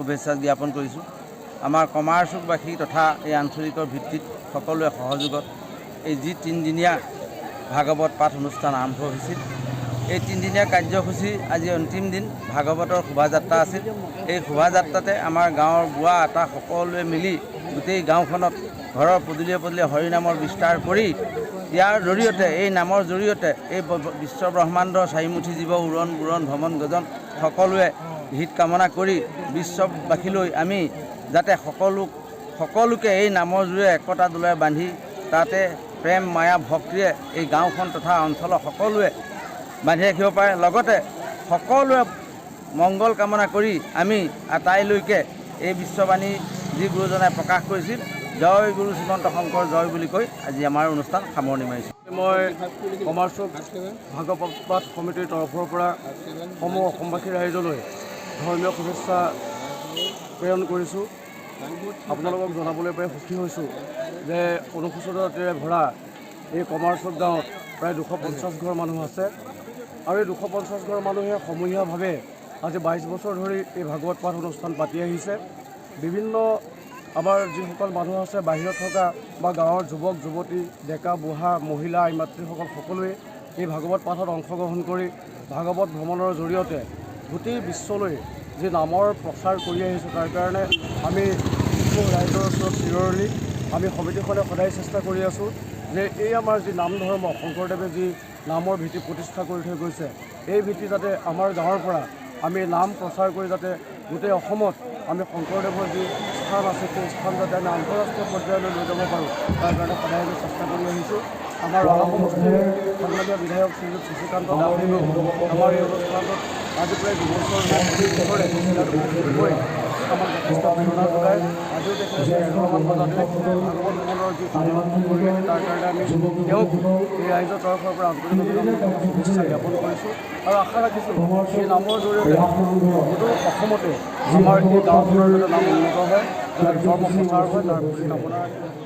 শুভেচ্ছা জ্ঞাপন কৰিছোঁ। আমাৰ কমাৰচুকবাসী তথা এই আঞ্চলিকৰ ভিত্তিত সকলোৱে সহযোগত এই যি 3দিনীয়া ভাগৱত পাঠ অনুষ্ঠান আৰম্ভ হৈছিল, এই 3দিনীয়া কাৰ্যসূচী আজি অন্তিম দিন ভাগৱতৰ শোভাযাত্ৰা আছিল। এই শোভাযাত্ৰাতে আমাৰ গাঁৱৰ বুঢ়া আটা সকলোৱে মিলি গোটেই গাঁওখনত ঘৰৰ পদূলিয়ে পদূলিয়ে হৰিনামৰ বিস্তাৰ কৰি ইয়াৰ জৰিয়তে এই নামৰ জৰিয়তে এই বিশ্ব ব্ৰহ্মাণ্ডৰ চাৰিমুঠি জীৱ উৰণ বুৰণ ভ্ৰমণ গজন সকলোৱে হিত কামনা কৰি বিশ্ববাসীলৈ আমি যাতে সকলোকে এই নামৰ জৰিয়তে একতা দোলেৰে বান্ধি তাতে প্ৰেম মায়া ভক্তিৰে এই গাঁওখন তথা অঞ্চলৰ সকলোৱে বান্ধি ৰাখিব পাৰে। লগতে সকলোৱে মংগল কামনা কৰি আমি আটাইলৈকে এই বিশ্ববাণী যি গুৰুজনাই প্ৰকাশ কৰিছিল, জয় গুৰু শ্ৰীমন্ত শংকৰ জয় বুলি কৈ আজি আমাৰ অনুষ্ঠান সামৰণি মাৰিছোঁ। মই কমাৰচুক ভাগৱত পাঠ সমিতিৰ তৰফৰ পৰা সমূহ অসমবাসী ৰাইজলৈ ধৰ্মীয় শুভেচ্ছা প্ৰেৰণ কৰিছোঁ। আপোনালোকক জনাবলৈ পাই সুখী হৈছোঁ যে অনুসূচিত জাতিৰে ভৰা এই কমাৰচুক গাঁৱত প্ৰায় 250 ঘৰ মানুহ আছে আৰু এই 250 ঘৰ মানুহে সমূহীয়াভাৱে আজি 22 বছৰ ধৰি এই ভাগৱত পাঠ অনুষ্ঠান পাতি আহিছে। বিভিন্ন আমাৰ যিসকল মানুহ আছে বাহিৰত থকা বা গাঁৱৰ যুৱক যুৱতী ডেকা বুঢ়া মহিলা আই মাতৃসকল সকলোৱে এই ভাগৱত পাঠত অংশগ্ৰহণ কৰি ভাগৱত ভ্ৰমণৰ জৰিয়তে গোটেই বিশ্বলৈ যি নামৰ প্ৰচাৰ কৰি আহিছোঁ, তাৰ কাৰণে আমি ৰাইজৰ ওচৰত চিৰৰণি আমি সমিতিখনে সদায় চেষ্টা কৰি আছোঁ যে এই আমাৰ যি নাম ধৰ্ম শংকৰদেৱে যি নামৰ ভেটি প্ৰতিষ্ঠা কৰি থৈ গৈছে, এই ভেটি যাতে আমাৰ গাঁৱৰ পৰা আমি নাম প্ৰচাৰ কৰি যাতে গোটেই অসমত আমি শংকৰদেৱৰ যি স্থান আছে সেই স্থান যাতে আমি আন্তঃৰাষ্ট্ৰীয় পৰ্যায়লৈ লৈ যাব পাৰোঁ, তাৰ কাৰণে সদায় আমি চেষ্টা কৰি আহিছোঁ। আমাৰ ৰঙা সমষ্টিৰ সন্মানীয় বিধায়ক শ্ৰীযুত শশীকান্ত দাসেও আমাৰ এই অনুষ্ঠানত আজি প্ৰায় 2 বছৰ ধৰি গৈ আমাক যথেষ্ট প্ৰেৰণা যোগায়। আজিও তেখেতে 11মান বজাতে ভাগৱত ভ্ৰমণৰ যি আয়োজন কৰি আছে, তাৰ কাৰণে আমি তেওঁক এই ৰাইজৰ তৰফৰ পৰা আন্তৰিকভাৱে শুভেচ্ছা জ্ঞাপন কৰিছোঁ আৰু আশা ৰাখিছোঁ এই নামৰ জৰিয়তে গোটেই অসমতে আমাৰ এই গাঁওখনৰ যাতে নাম উন্নত হয়, যাতে ধৰ্ম প্ৰচাৰ হয়, তাৰ প্ৰতি কামনা ৰাখিছোঁ।